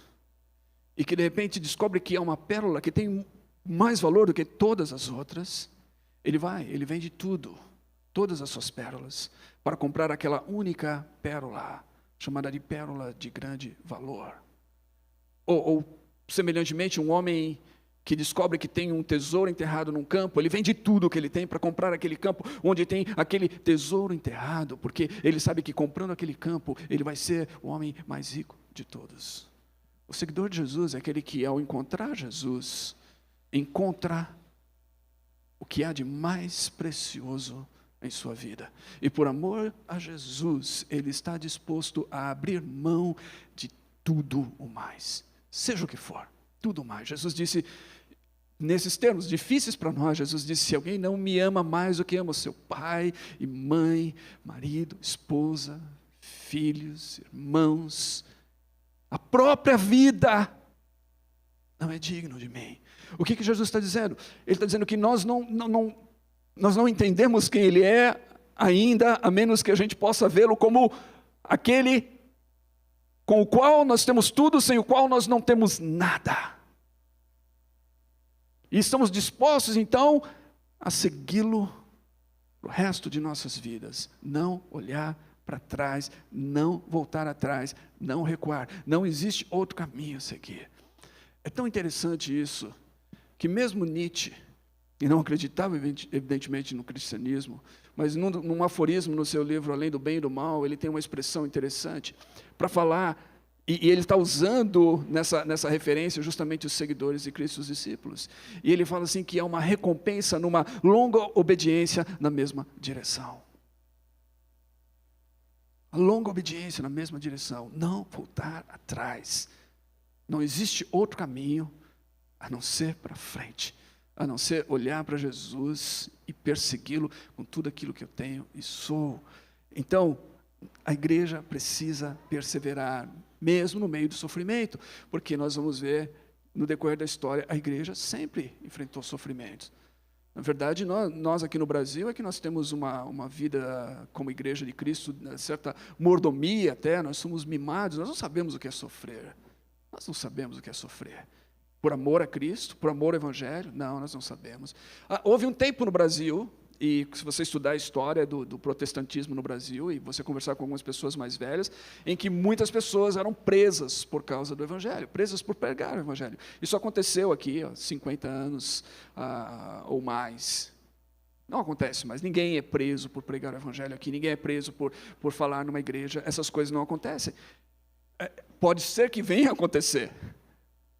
e que de repente descobre que é uma pérola que tem mais valor do que todas as outras. Ele vende tudo, todas as suas pérolas, para comprar aquela única pérola, chamada de pérola de grande valor. Ou semelhantemente, um homem que descobre que tem um tesouro enterrado num campo, ele vende tudo o que ele tem para comprar aquele campo onde tem aquele tesouro enterrado, porque ele sabe que comprando aquele campo, ele vai ser o homem mais rico de todos. O seguidor de Jesus é aquele que, ao encontrar Jesus, encontra o que há de mais precioso em sua vida. E por amor a Jesus, ele está disposto a abrir mão de tudo o mais, seja o que for, tudo mais. Jesus disse, nesses termos difíceis para nós, Jesus disse: se alguém não me ama mais do que ama seu pai e mãe, marido, esposa, filhos, irmãos, a própria vida, não é digno de mim. O que Jesus está dizendo? Ele está dizendo que nós não entendemos quem Ele é ainda, a menos que a gente possa vê-lo como aquele com o qual nós temos tudo, sem o qual nós não temos nada. E estamos dispostos, então, a segui-lo o resto de nossas vidas. Não olhar para trás, não voltar atrás, não recuar. Não existe outro caminho a seguir. É tão interessante isso, que mesmo Nietzsche, e não acreditava evidentemente no cristianismo, mas num aforismo no seu livro Além do Bem e do Mal, ele tem uma expressão interessante para falar, e ele está usando nessa referência justamente os seguidores de Cristo, os discípulos. E ele fala assim que há uma recompensa numa longa obediência na mesma direção. A longa obediência na mesma direção, não voltar atrás. Não existe outro caminho a não ser para frente, a não ser olhar para Jesus e persegui-lo com tudo aquilo que eu tenho e sou. Então, a igreja precisa perseverar, mesmo no meio do sofrimento, porque nós vamos ver, no decorrer da história, a igreja sempre enfrentou sofrimentos. Na verdade, nós aqui no Brasil é que nós temos uma vida como igreja de Cristo, certa mordomia até, nós somos mimados, nós não sabemos o que é sofrer. Nós não sabemos o que é sofrer. Por amor a Cristo, por amor ao Evangelho? Não, nós não sabemos. Houve um tempo no Brasil, e se você estudar a história do protestantismo no Brasil, e você conversar com algumas pessoas mais velhas, em que muitas pessoas eram presas por causa do Evangelho, presas por pregar o Evangelho. Isso aconteceu aqui há 50 anos ou mais. Não acontece mais, ninguém é preso por pregar o Evangelho aqui, ninguém é preso por falar numa igreja, essas coisas não acontecem. Pode ser que venha a acontecer.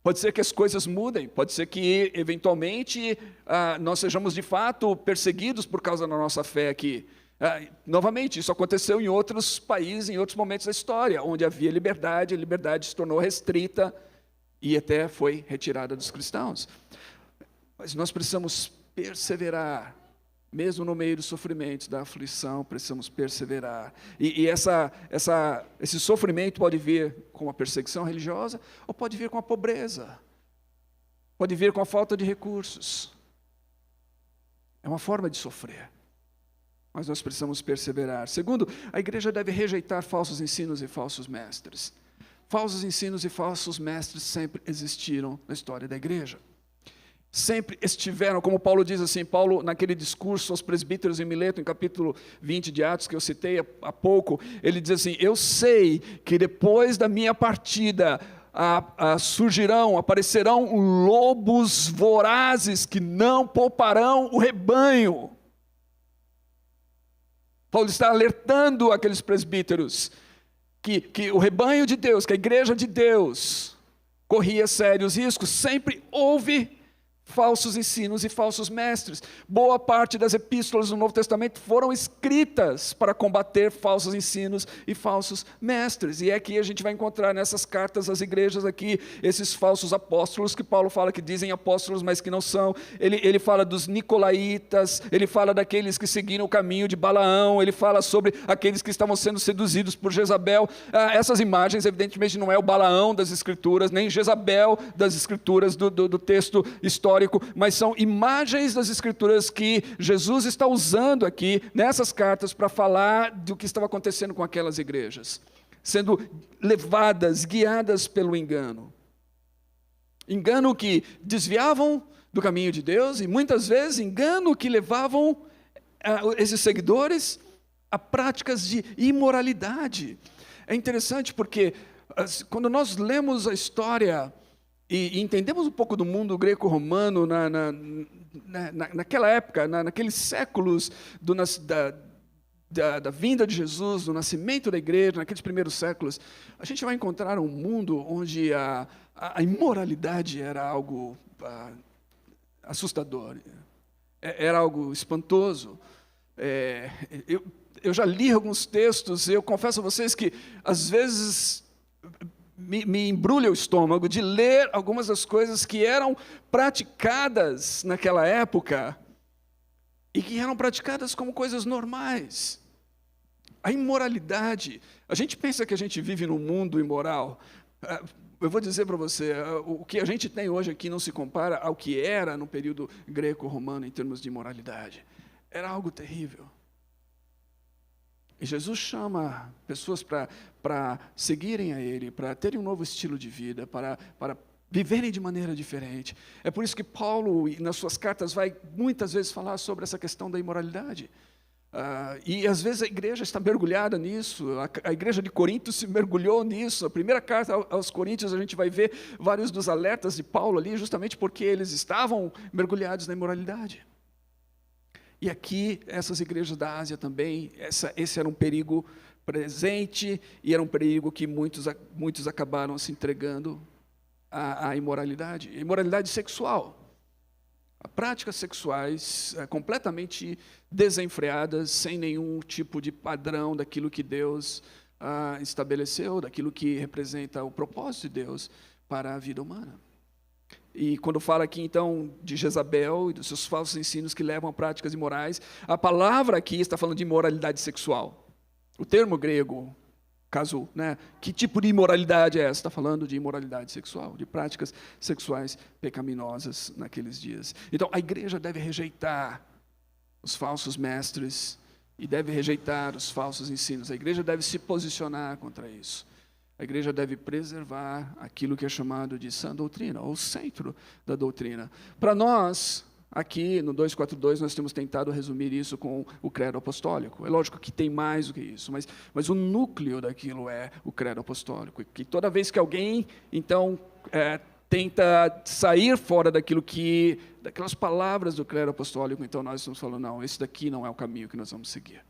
Pode ser que as coisas mudem, pode ser que, eventualmente, nós sejamos, de fato, perseguidos por causa da nossa fé aqui. Novamente, isso aconteceu em outros países, em outros momentos da história, onde havia liberdade, a liberdade se tornou restrita e até foi retirada dos cristãos. Mas nós precisamos perseverar, mesmo no meio dos sofrimentos, da aflição, precisamos perseverar. E esse sofrimento pode vir com a perseguição religiosa, ou pode vir com a pobreza, pode vir com a falta de recursos. É uma forma de sofrer, mas nós precisamos perseverar. Segundo, a igreja deve rejeitar falsos ensinos e falsos mestres. Falsos ensinos e falsos mestres sempre existiram na história da igreja. Sempre estiveram, como Paulo diz assim, Paulo naquele discurso aos presbíteros em Mileto, em capítulo 20 de Atos, que eu citei há pouco, ele diz assim, eu sei que depois da minha partida aparecerão lobos vorazes que não pouparão o rebanho. Paulo está alertando aqueles presbíteros que o rebanho de Deus, que a igreja de Deus corria sérios riscos, sempre houve falsos ensinos e falsos mestres. Boa parte das epístolas do Novo Testamento foram escritas para combater falsos ensinos e falsos mestres. E é que a gente vai encontrar nessas cartas às igrejas aqui, esses falsos apóstolos, que Paulo fala que dizem apóstolos, mas que não são. Ele fala dos nicolaítas, ele fala daqueles que seguiram o caminho de Balaão, ele fala sobre aqueles que estavam sendo seduzidos por Jezabel. Essas imagens, evidentemente, não é o Balaão das Escrituras, nem Jezabel das Escrituras do texto histórico, mas são imagens das Escrituras que Jesus está usando aqui nessas cartas para falar do que estava acontecendo com aquelas igrejas, sendo levadas, guiadas pelo engano. Engano que desviavam do caminho de Deus e muitas vezes engano que levavam esses seguidores a práticas de imoralidade. É interessante porque quando nós lemos a história e entendemos um pouco do mundo greco-romano naquela época, naqueles séculos da vinda de Jesus, do nascimento da igreja, naqueles primeiros séculos, a gente vai encontrar um mundo onde a imoralidade era algo assustador, era algo espantoso. Eu já li alguns textos, eu confesso a vocês que, às vezes, me embrulha o estômago de ler algumas das coisas que eram praticadas naquela época e que eram praticadas como coisas normais. A imoralidade. A gente pensa que a gente vive num mundo imoral. Eu vou dizer para você, o que a gente tem hoje aqui não se compara ao que era no período greco-romano em termos de imoralidade. Era algo terrível. E Jesus chama pessoas para seguirem a Ele, para terem um novo estilo de vida, para viverem de maneira diferente. É por isso que Paulo, nas suas cartas, vai muitas vezes falar sobre essa questão da imoralidade. E às vezes a igreja está mergulhada nisso, a igreja de Corinto se mergulhou nisso. A primeira carta aos Coríntios, a gente vai ver vários dos alertas de Paulo ali, justamente porque eles estavam mergulhados na imoralidade. E aqui, essas igrejas da Ásia também, esse era um perigo presente, e era um perigo que muitos acabaram se entregando à imoralidade. Imoralidade sexual. Práticas sexuais completamente desenfreadas, sem nenhum tipo de padrão daquilo que Deus estabeleceu, daquilo que representa o propósito de Deus para a vida humana. E quando fala aqui, então, de Jezabel e dos seus falsos ensinos que levam a práticas imorais, a palavra aqui está falando de imoralidade sexual. O termo grego, caso, que tipo de imoralidade é essa? Está falando de imoralidade sexual, de práticas sexuais pecaminosas naqueles dias. Então, a igreja deve rejeitar os falsos mestres e deve rejeitar os falsos ensinos. A igreja deve se posicionar contra isso. A igreja deve preservar aquilo que é chamado de sã doutrina, ou centro da doutrina. Para nós, aqui no 242, nós temos tentado resumir isso com o credo apostólico. É lógico que tem mais do que isso, mas o núcleo daquilo é o credo apostólico. Que toda vez que alguém, então, tenta sair fora daquelas palavras do credo apostólico, então nós estamos falando, não, esse daqui não é o caminho que nós vamos seguir.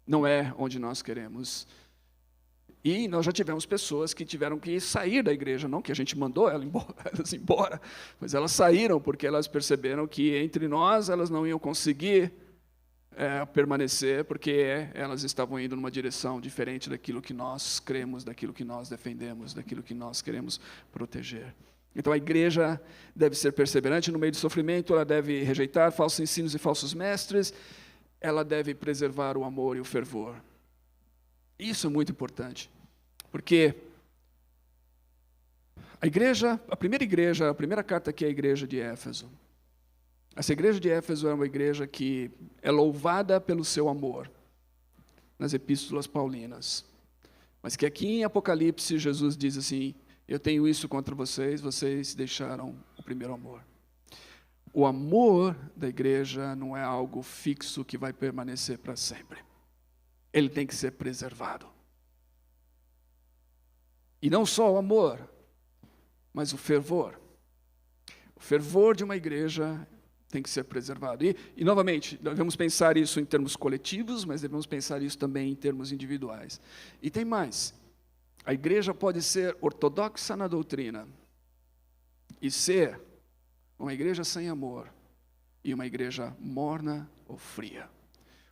Não é onde nós queremos. E nós já tivemos pessoas que tiveram que sair da igreja, não que a gente mandou elas embora, mas elas saíram porque elas perceberam que entre nós elas não iam conseguir permanecer, porque elas estavam indo numa direção diferente daquilo que nós cremos, daquilo que nós defendemos, daquilo que nós queremos proteger. Então a igreja deve ser perseverante no meio do sofrimento, ela deve rejeitar falsos ensinos e falsos mestres, ela deve preservar o amor e o fervor. Isso é muito importante, porque a primeira carta aqui é a igreja de Éfeso. Essa igreja de Éfeso é uma igreja que é louvada pelo seu amor, nas epístolas paulinas. Mas que aqui em Apocalipse Jesus diz assim, eu tenho isso contra vocês, vocês deixaram o primeiro amor. O amor da igreja não é algo fixo que vai permanecer para sempre. Ele tem que ser preservado. E não só o amor, mas o fervor. O fervor de uma igreja tem que ser preservado. E novamente, devemos pensar isso em termos coletivos, mas devemos pensar isso também em termos individuais. E tem mais. A igreja pode ser ortodoxa na doutrina e ser uma igreja sem amor e uma igreja morna ou fria.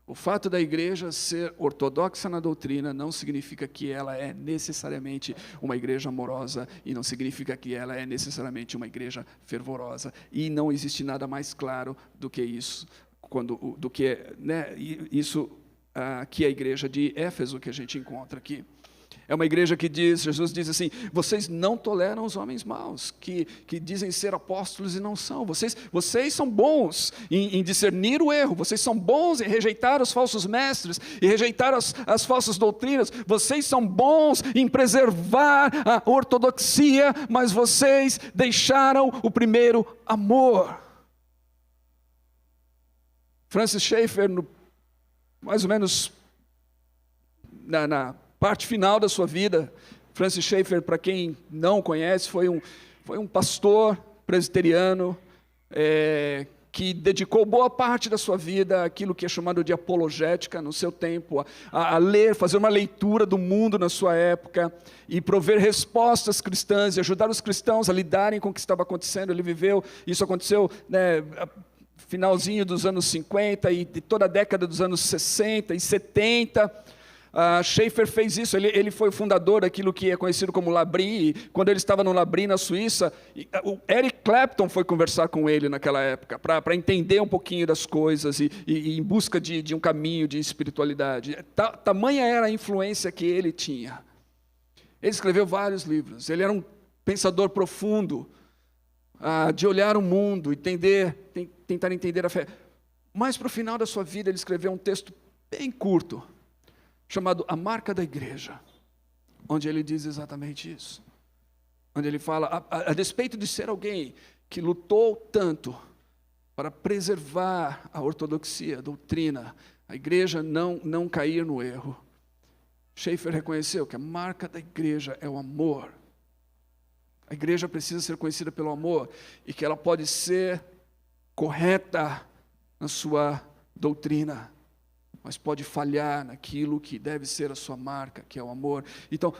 O fato da igreja ser ortodoxa na doutrina não significa que ela é necessariamente uma igreja amorosa e não significa que ela é necessariamente uma igreja fervorosa. E não existe nada mais claro do que isso, isso que é a igreja de Éfeso que a gente encontra aqui. É uma igreja que Jesus diz assim, vocês não toleram os homens maus, que dizem ser apóstolos e não são. Vocês são bons em discernir o erro, vocês são bons em rejeitar os falsos mestres, e rejeitar as falsas doutrinas, vocês são bons em preservar a ortodoxia, mas vocês deixaram o primeiro amor. Francis Schaeffer, mais ou menos na parte final da sua vida, Francis Schaeffer, para quem não conhece, foi um pastor presbiteriano que dedicou boa parte da sua vida àquilo que é chamado de apologética no seu tempo, a ler, fazer uma leitura do mundo na sua época e prover respostas cristãs e ajudar os cristãos a lidarem com o que estava acontecendo. Ele viveu, isso aconteceu finalzinho dos anos 50 e toda a década dos anos 60 e 70. Schaeffer fez isso, ele foi o fundador daquilo que é conhecido como L'Abri, e quando ele estava no L'Abri, na Suíça, o Eric Clapton foi conversar com ele naquela época, para entender um pouquinho das coisas e em busca de um caminho de espiritualidade. Tamanha era a influência que ele tinha. Ele escreveu vários livros, ele era um pensador profundo, de olhar o mundo, tentar entender a fé. Mas para o final da sua vida ele escreveu um texto bem curto, chamado A Marca da Igreja, onde ele diz exatamente isso. Onde ele fala, a despeito de ser alguém que lutou tanto para preservar a ortodoxia, a doutrina, a igreja não cair no erro, Schaeffer reconheceu que a marca da igreja é o amor. A igreja precisa ser conhecida pelo amor e que ela pode ser correta na sua doutrina, mas pode falhar naquilo que deve ser a sua marca, que é o amor. Então,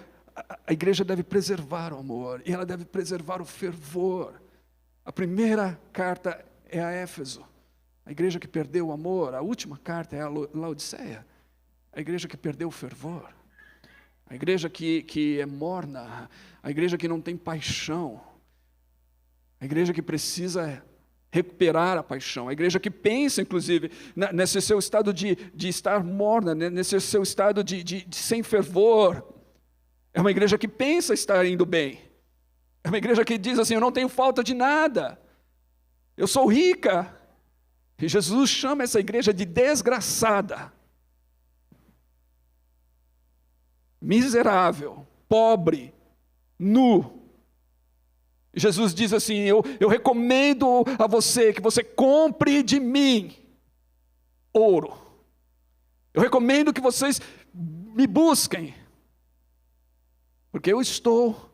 a igreja deve preservar o amor, e ela deve preservar o fervor. A primeira carta é a Éfeso, a igreja que perdeu o amor. A última carta é a Laodiceia, a igreja que perdeu o fervor. A igreja que é morna, a igreja que não tem paixão. A igreja que precisa recuperar a paixão. A igreja que pensa, inclusive, nesse seu estado de estar morna, nesse seu estado de sem fervor. É uma igreja que pensa estar indo bem. É uma igreja que diz assim, eu não tenho falta de nada. Eu sou rica. E Jesus chama essa igreja de desgraçada. Miserável, pobre, nu. E Jesus diz assim, eu recomendo a você que você compre de mim ouro. Eu recomendo que vocês me busquem. Porque eu estou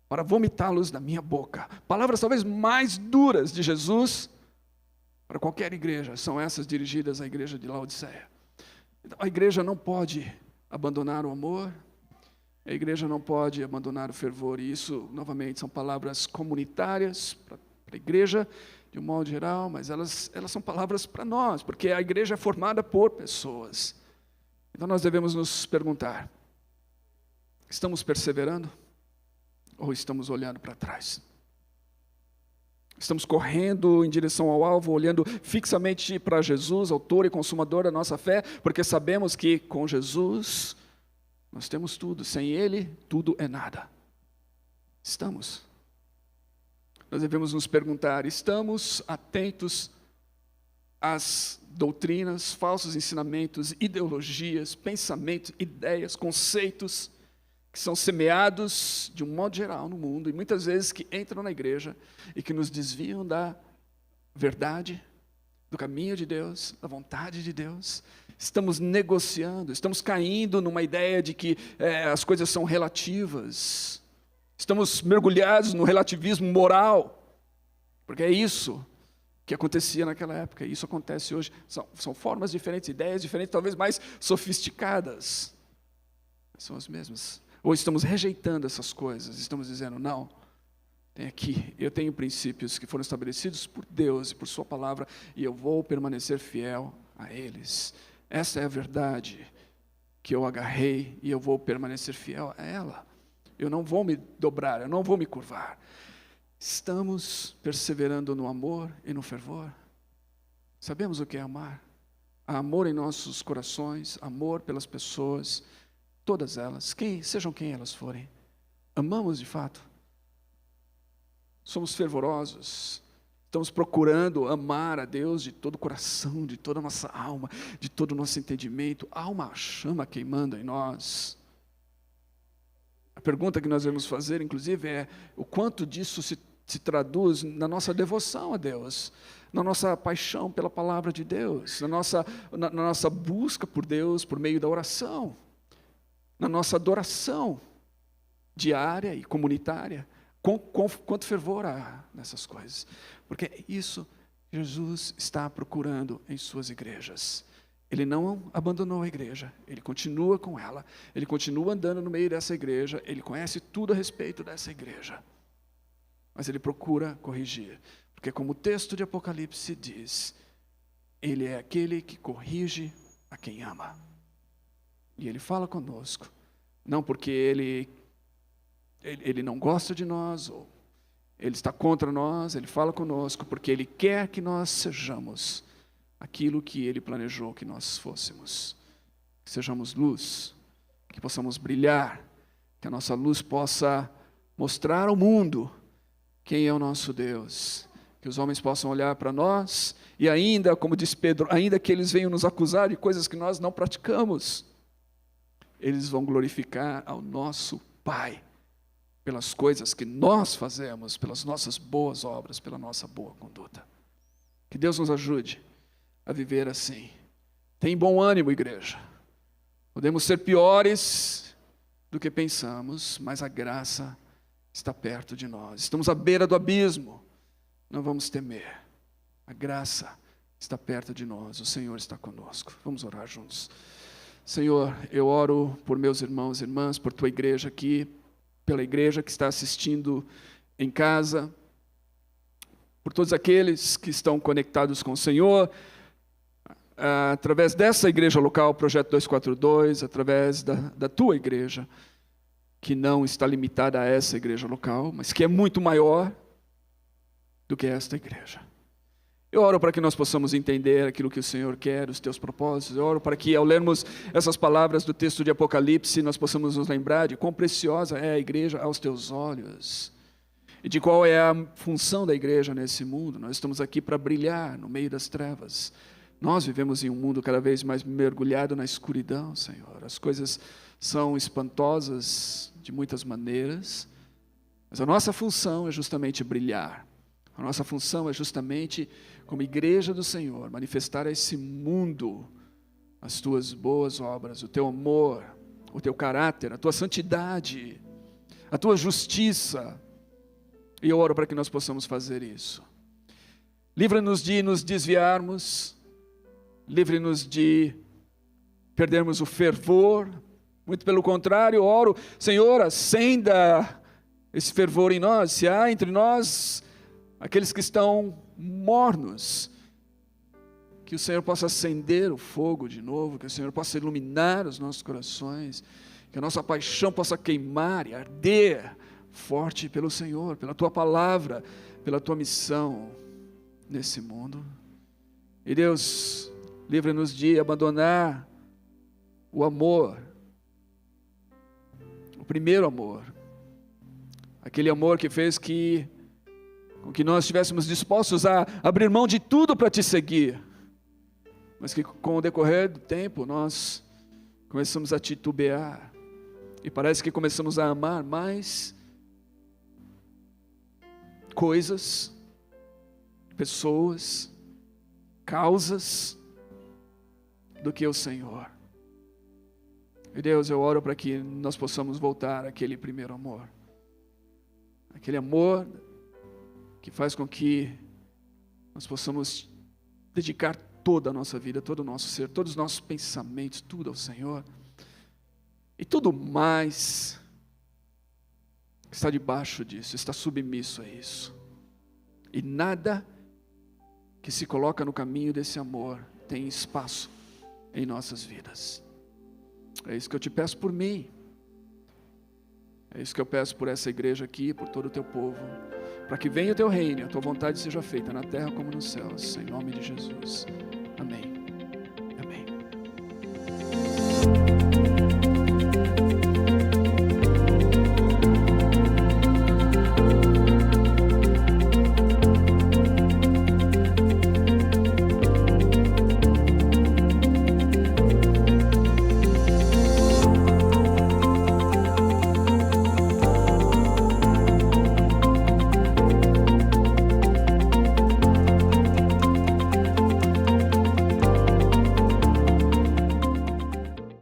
para vomitá-los da minha boca. Palavras talvez mais duras de Jesus para qualquer igreja são essas dirigidas à igreja de Laodiceia. Então, a igreja não pode abandonar o amor, a igreja não pode abandonar o fervor, e isso, novamente, são palavras comunitárias para a igreja, de um modo geral, mas elas são palavras para nós, porque a igreja é formada por pessoas. Então nós devemos nos perguntar, estamos perseverando ou estamos olhando para trás? Estamos correndo em direção ao alvo, olhando fixamente para Jesus, autor e consumador da nossa fé, porque sabemos que com Jesus nós temos tudo, sem Ele tudo é nada. Estamos. Nós devemos nos perguntar, estamos atentos às doutrinas, falsos ensinamentos, ideologias, pensamentos, ideias, conceitos que são semeados de um modo geral no mundo, e muitas vezes que entram na igreja e que nos desviam da verdade, do caminho de Deus, da vontade de Deus. Estamos negociando, estamos caindo numa ideia de que as coisas são relativas. Estamos mergulhados no relativismo moral, porque é isso que acontecia naquela época, e isso acontece hoje. São formas diferentes, ideias diferentes, talvez mais sofisticadas, são as mesmas. Ou estamos rejeitando essas coisas, estamos dizendo, não, eu tenho princípios que foram estabelecidos por Deus e por sua palavra, e eu vou permanecer fiel a eles. Essa é a verdade que eu agarrei, e eu vou permanecer fiel a ela. Eu não vou me dobrar, eu não vou me curvar. Estamos perseverando no amor e no fervor. Sabemos o que é amar. Há amor em nossos corações, amor pelas pessoas, todas elas, sejam quem elas forem. Amamos de fato. Somos fervorosos. Estamos procurando amar a Deus de todo o coração, de toda a nossa alma, de todo o nosso entendimento. Há uma chama queimando em nós. A pergunta que nós devemos fazer, inclusive, é o quanto disso se traduz na nossa devoção a Deus, na nossa paixão pela palavra de Deus, na nossa busca por Deus por meio da oração, na nossa adoração diária e comunitária. Quanto fervor há nessas coisas. Porque é isso que Jesus está procurando em suas igrejas. Ele não abandonou a igreja, ele continua com ela, ele continua andando no meio dessa igreja, ele conhece tudo a respeito dessa igreja. Mas ele procura corrigir, porque como o texto de Apocalipse diz, ele é aquele que corrige a quem ama. E ele fala conosco, não porque ele não gosta de nós, ou ele está contra nós, ele fala conosco, porque ele quer que nós sejamos aquilo que ele planejou que nós fôssemos. Que sejamos luz, que possamos brilhar, que a nossa luz possa mostrar ao mundo quem é o nosso Deus. Que os homens possam olhar para nós e ainda, como diz Pedro, ainda que eles venham nos acusar de coisas que nós não praticamos, eles vão glorificar ao nosso Pai pelas coisas que nós fazemos, pelas nossas boas obras, pela nossa boa conduta. Que Deus nos ajude a viver assim. Tem bom ânimo, igreja. Podemos ser piores do que pensamos, mas a graça está perto de nós. Estamos à beira do abismo. Não vamos temer. A graça está perto de nós. O Senhor está conosco. Vamos orar juntos. Senhor, eu oro por meus irmãos e irmãs, por tua igreja aqui, pela igreja que está assistindo em casa, por todos aqueles que estão conectados com o Senhor, através dessa igreja local, Projeto 242, através da tua igreja, que não está limitada a essa igreja local, mas que é muito maior, do que esta igreja. Eu oro para que nós possamos entender aquilo que o Senhor quer, os teus propósitos. Eu oro para que, ao lermos essas palavras do texto de Apocalipse, nós possamos nos lembrar de quão preciosa é a igreja aos teus olhos e de qual é a função da igreja nesse mundo. Nós estamos aqui para brilhar no meio das trevas. Nós vivemos em um mundo cada vez mais mergulhado na escuridão, Senhor. As coisas são espantosas de muitas maneiras, mas a nossa função é justamente brilhar. A nossa função é justamente, como igreja do Senhor, manifestar a esse mundo as tuas boas obras, o teu amor, o teu caráter, a tua santidade, a tua justiça. E eu oro para que nós possamos fazer isso. Livra-nos de nos desviarmos, livre-nos de perdermos o fervor. Muito pelo contrário, eu oro, Senhor, acenda esse fervor em nós. Se há entre nós aqueles que estão mornos, que o Senhor possa acender o fogo de novo, que o Senhor possa iluminar os nossos corações, que a nossa paixão possa queimar e arder forte pelo Senhor, pela Tua palavra, pela Tua missão nesse mundo. E Deus, livra-nos de abandonar o amor, o primeiro amor, aquele amor que fez com que nós estivéssemos dispostos a abrir mão de tudo para Te seguir, mas que com o decorrer do tempo nós começamos a titubear, e parece que começamos a amar mais coisas, pessoas, causas, do que o Senhor. E Deus, eu oro para que nós possamos voltar àquele primeiro amor, aquele amor que faz com que nós possamos dedicar toda a nossa vida, todo o nosso ser, todos os nossos pensamentos, tudo ao Senhor. E tudo mais está debaixo disso, está submisso a isso. E nada que se coloca no caminho desse amor tem espaço em nossas vidas. É isso que eu te peço por mim. É isso que eu peço por essa igreja aqui, por todo o teu povo, para que venha o teu reino, a tua vontade seja feita na terra como nos céus, em nome de Jesus.